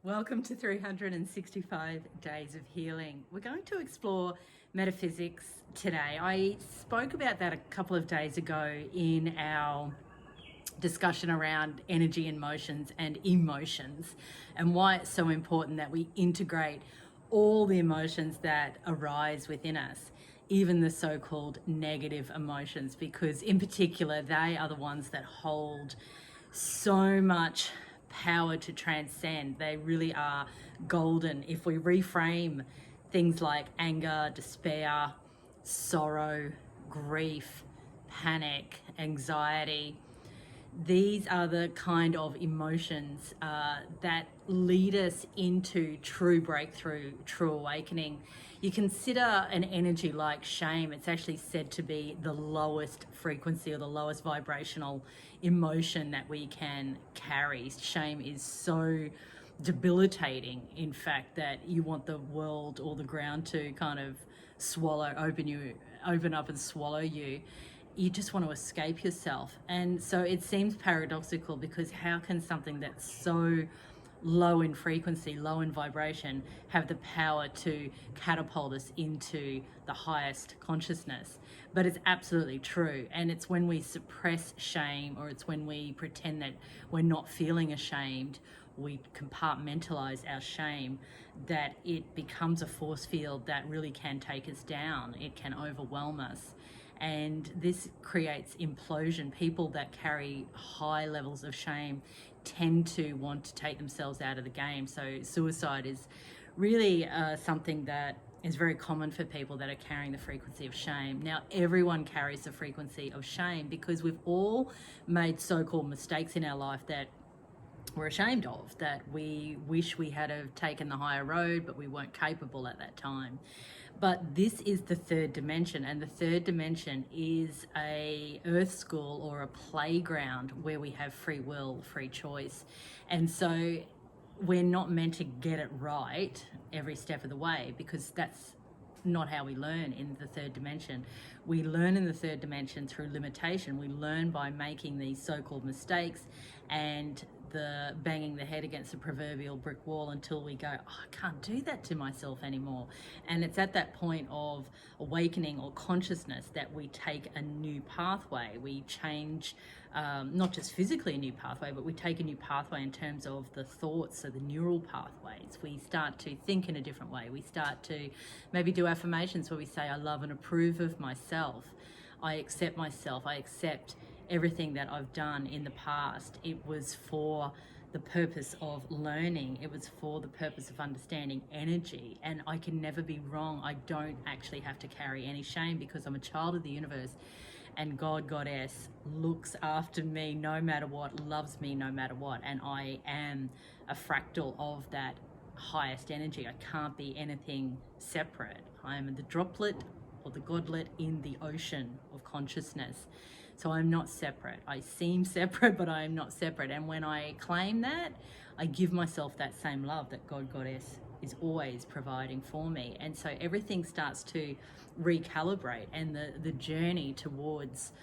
Welcome to 365 Days of Healing. We're going to explore metaphysics today. I spoke about that a couple of days ago in our discussion around energy and motions and emotions, and why it's so important that we integrate all the emotions that arise within us, even the so-called negative emotions, because in particular they are the ones that hold so much power to transcend. They really are golden. If we reframe things like anger, despair, sorrow, grief, panic, anxiety, these are the kind of emotions that lead us into true breakthrough, true awakening. You consider an energy like shame, it's actually said to be the lowest frequency or the lowest vibrational emotion that we can carry. Shame is so debilitating, in fact, that you want the world or the ground to kind of open up and swallow you. You just want to escape yourself. And so it seems paradoxical, because how can something that's so low in frequency, low in vibration, have the power to catapult us into the highest consciousness? But it's absolutely true. And it's when we suppress shame, or it's when we pretend that we're not feeling ashamed, we compartmentalize our shame, that it becomes a force field that really can take us down. It can overwhelm us. And this creates implosion. People that carry high levels of shame tend to want to take themselves out of the game. So suicide is really something that is very common for people that are carrying the frequency of shame. Now, everyone carries the frequency of shame, because we've all made so-called mistakes in our life that we're ashamed of, that we wish we had have taken the higher road, but we weren't capable at that time. But this is the third dimension, and the third dimension is a earth school or a playground where we have free will, free choice. And so we're not meant to get it right every step of the way, because that's not how we learn in the third dimension. We learn in the third dimension through limitation. We learn by making these so-called mistakes and the banging the head against the proverbial brick wall until we go, oh, I can't do that to myself anymore. And it's at that point of awakening or consciousness that we take a new pathway. We change, not just physically a new pathway, but we take a new pathway in terms of the thoughts, so the neural pathways. We start to think in a different way. We start to maybe do affirmations where we say, I love and approve of myself. I accept myself. I accept everything that I've done in the past. It was for the purpose of learning. It was for the purpose of understanding energy, and I can never be wrong. I don't actually have to carry any shame, because I'm a child of the universe, and God, Goddess, looks after me no matter what, loves me no matter what, and I am a fractal of that highest energy. I can't be anything separate. I am the droplet or the godlet in the ocean of consciousness. So I'm not separate. I seem separate, but I am not separate. And when I claim that, I give myself that same love that God, Goddess is always providing for me. And so everything starts to recalibrate, and the journey towards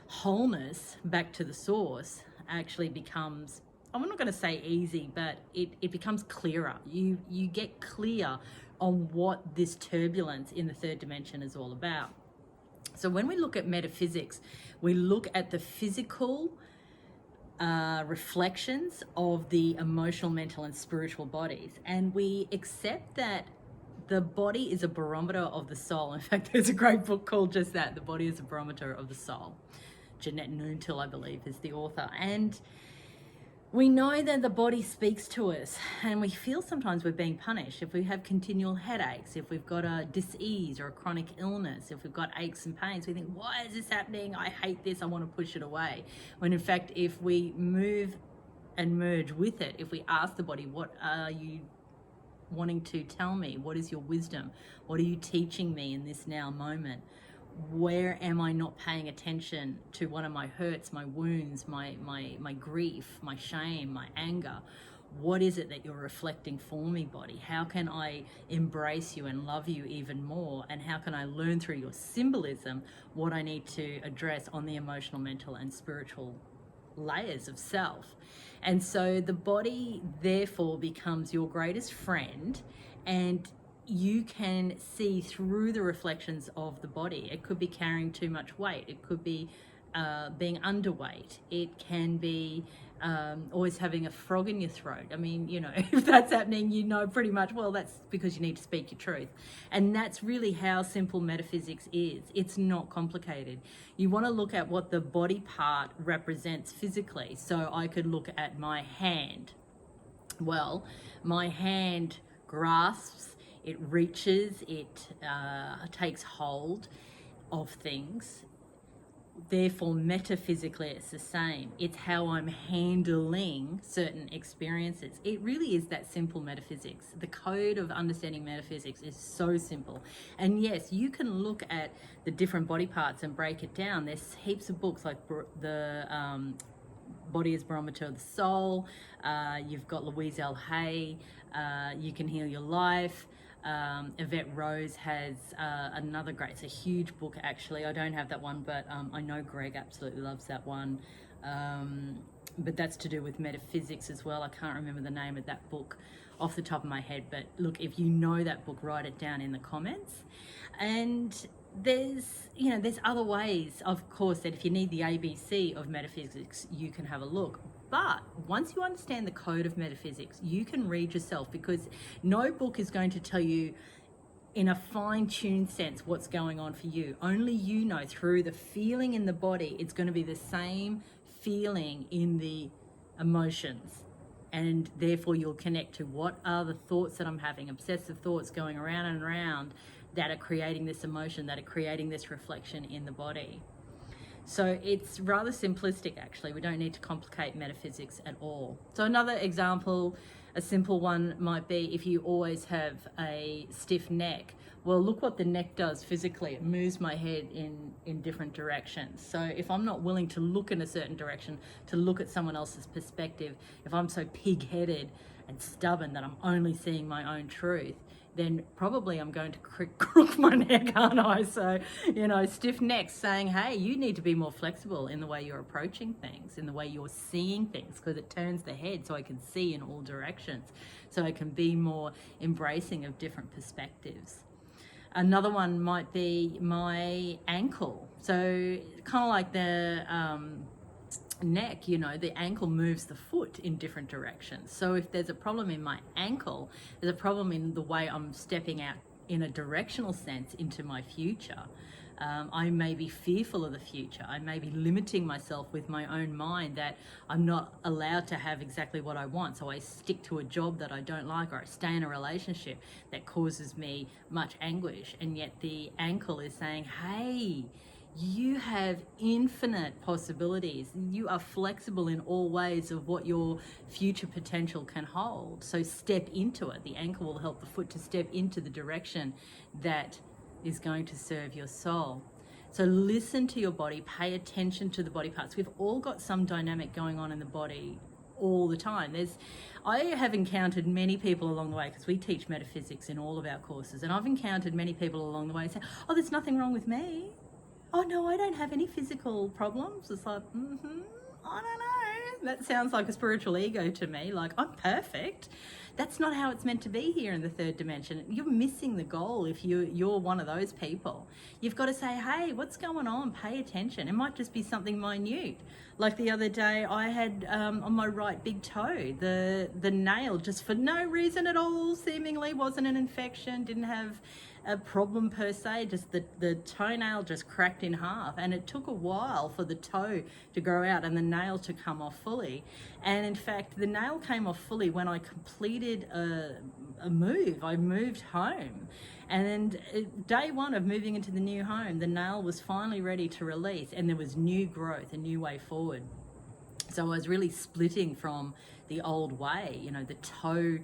wholeness, back to the source, actually becomes, I'm not going to say easy, but it becomes clearer. You get clear on what this turbulence in the third dimension is all about. So when we look at metaphysics, we look at the physical reflections of the emotional, mental, and spiritual bodies. And we accept that the body is a barometer of the soul. In fact, there's a great book called just that, The Body is a Barometer of the Soul. Jeanette Noontil, I believe, is the author. And we know that the body speaks to us, and we feel sometimes we're being punished. If we have continual headaches, if we've got a dis-ease or a chronic illness, if we've got aches and pains, we think, why is this happening? I hate this, I want to push it away. When in fact, if we move and merge with it, if we ask the body, what are you wanting to tell me? What is your wisdom? What are you teaching me in this now moment? Where am I not paying attention to one of my hurts, my wounds, my grief, my shame, my anger? What is it that you're reflecting for me, body? How can I embrace you and love you even more? And how can I learn through your symbolism what I need to address on the emotional, mental, and spiritual layers of self. And so the body therefore becomes your greatest friend, and you can see through the reflections of the body. It could be carrying too much weight. It could be being underweight. It can be always having a frog in your throat. I mean, you know, if that's happening, you know pretty much, well, that's because you need to speak your truth. And that's really how simple metaphysics is. It's not complicated. You want to look at what the body part represents physically. So I could look at my hand. Well, my hand grasps, it reaches, it takes hold of things. Therefore, metaphysically, it's the same. It's how I'm handling certain experiences. It really is that simple, metaphysics. The code of understanding metaphysics is so simple. And yes, you can look at the different body parts and break it down. There's heaps of books like the Body as Barometer of the Soul. You've got Louise L. Hay, You Can Heal Your Life. Yvette Rose has another great, it's a huge book actually. I don't have that one, but I know Greg absolutely loves that one. But that's to do with metaphysics as well. I can't remember the name of that book off the top of my head, but look, if you know that book, write it down in the comments. And there's other ways, of course, that if you need the ABC of metaphysics, you can have a look. But once you understand the code of metaphysics, you can read yourself, because no book is going to tell you in a fine-tuned sense what's going on for you. Only you know through the feeling in the body. It's going to be the same feeling in the emotions. And therefore you'll connect to what are the thoughts that I'm having, obsessive thoughts going around and around that are creating this emotion, that are creating this reflection in the body. So it's rather simplistic actually. We don't need to complicate metaphysics at all. So another example, a simple one might be if you always have a stiff neck. Well, look what the neck does physically. It moves my head in different directions. So if I'm not willing to look in a certain direction, to look at someone else's perspective, if I'm so pig-headed and stubborn that I'm only seeing my own truth, then probably I'm going to crook my neck, aren't I? So, stiff necks saying, hey, you need to be more flexible in the way you're approaching things, in the way you're seeing things, because it turns the head so I can see in all directions, so I can be more embracing of different perspectives. Another one might be my ankle. So kind of like the neck, the ankle moves the foot in different directions. So if there's a problem in my ankle, there's a problem in the way I'm stepping out in a directional sense into my future. I may be fearful of the future. I may be limiting myself with my own mind that I'm not allowed to have exactly what I want. So I stick to a job that I don't like, or I stay in a relationship that causes me much anguish. And yet the ankle is saying, hey, you have infinite possibilities. You are flexible in all ways of what your future potential can hold. So step into it. The ankle will help the foot to step into the direction that is going to serve your soul. So listen to your body, pay attention to the body parts. We've all got some dynamic going on in the body all the time. I have encountered many people along the way, because we teach metaphysics in all of our courses, and I've encountered many people along the way say, oh, there's nothing wrong with me. Oh no, I don't have any physical problems. It's like, I don't know. That sounds like a spiritual ego to me, like I'm perfect. That's not how it's meant to be here in the third dimension. You're missing the goal if you're one of those people. You've got to say, hey, what's going on? Pay attention. It might just be something minute. Like the other day, I had on my right big toe, the nail, just for no reason at all, seemingly wasn't an infection, didn't have a problem per se, just the toenail just cracked in half, and it took a while for the toe to grow out and the nail to come off fully. And in fact, the nail came off fully when I completed a move. I moved home, and day one of moving into the new home, the nail was finally ready to release, and there was new growth, a new way forward. So I was really splitting from the old way, the toe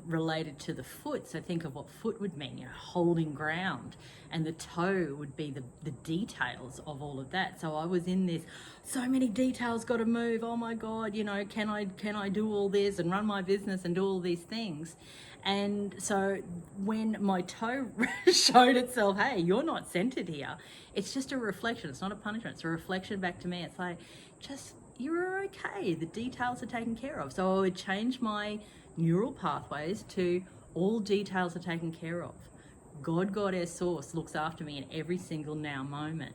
related to the foot. So think of what foot would mean, holding ground, and the toe would be the details of all of that. So I was in this, so many details got to move. Oh my God, can I do all this and run my business and do all these things? And so when my toe showed itself, hey, you're not centered here, it's just a reflection. It's not a punishment. It's a reflection back to me. It's like, just you're okay. The details are taken care of. So I would change my neural pathways to all details are taken care of. God, Goddess, Source looks after me in every single now moment.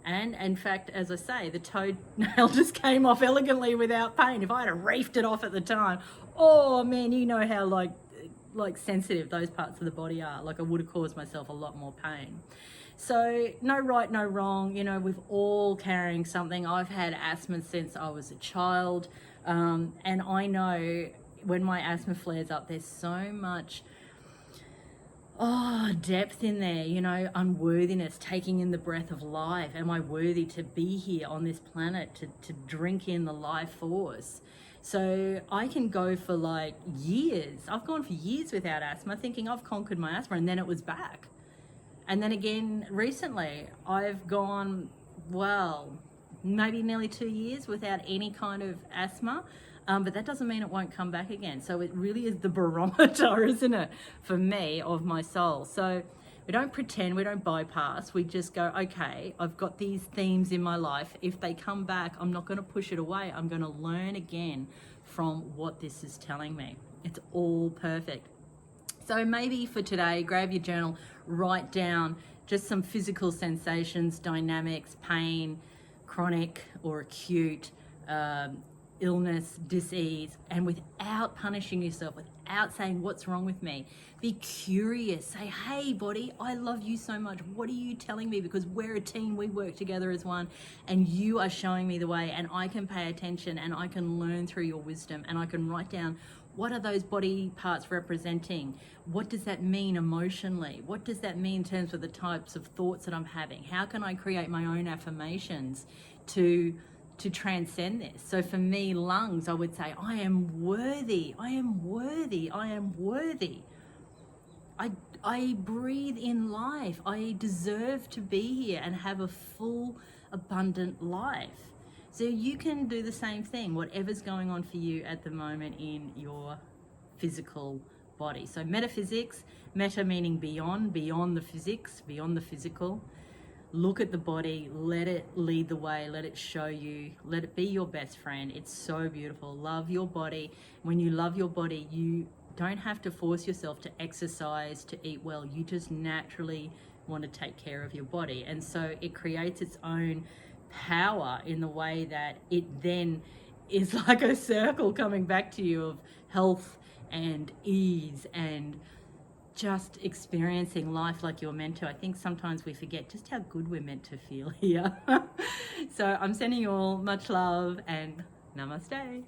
And in fact, as I say, the toenail just came off elegantly without pain. If I had reefed it off at the time, oh man, you know how like sensitive those parts of the body are. Like I would have caused myself a lot more pain. So no right, no wrong. You know, we've all carrying something. I've had asthma since I was a child. And I know when my asthma flares up, there's so much depth in there, you know, unworthiness, taking in the breath of life. Am I worthy to be here on this planet, to drink in the life force? So I can go for like years. I've gone for years without asthma, thinking I've conquered my asthma, and then it was back. And then again, recently, I've gone, well, maybe nearly 2 years without any kind of asthma. But that doesn't mean it won't come back again. So it really is the barometer, isn't it, for me, of my soul. So we don't pretend, we don't bypass. We just go, okay, I've got these themes in my life. If they come back, I'm not going to push it away. I'm going to learn again from what this is telling me. It's all perfect. So maybe for today, grab your journal, write down just some physical sensations, dynamics, pain, chronic or acute, illness, disease, and without punishing yourself, without saying what's wrong with me. Be curious. Say, hey body, I love you so much. What are you telling me? Because we're a team, we work together as one, and you are showing me the way, and I can pay attention and I can learn through your wisdom, and I can write down what are those body parts representing? What does that mean emotionally? What does that mean in terms of the types of thoughts that I'm having? How can I create my own affirmations to transcend this? So for me, lungs, I would say, I am worthy, I am worthy, I am worthy. I breathe in life. I deserve to be here and have a full, abundant life. So you can do the same thing, whatever's going on for you at the moment in your physical body. So metaphysics, meta meaning beyond the physics, beyond the physical. Look at the body, let it lead the way, let it show you, let it be your best friend. It's so beautiful. Love your body. When you love your body, you don't have to force yourself to exercise, to eat well. You just naturally want to take care of your body. And so it creates its own power in the way that it then is like a circle coming back to you of health and ease and just experiencing life like you're meant to. I think sometimes we forget just how good we're meant to feel here. So I'm sending you all much love and namaste.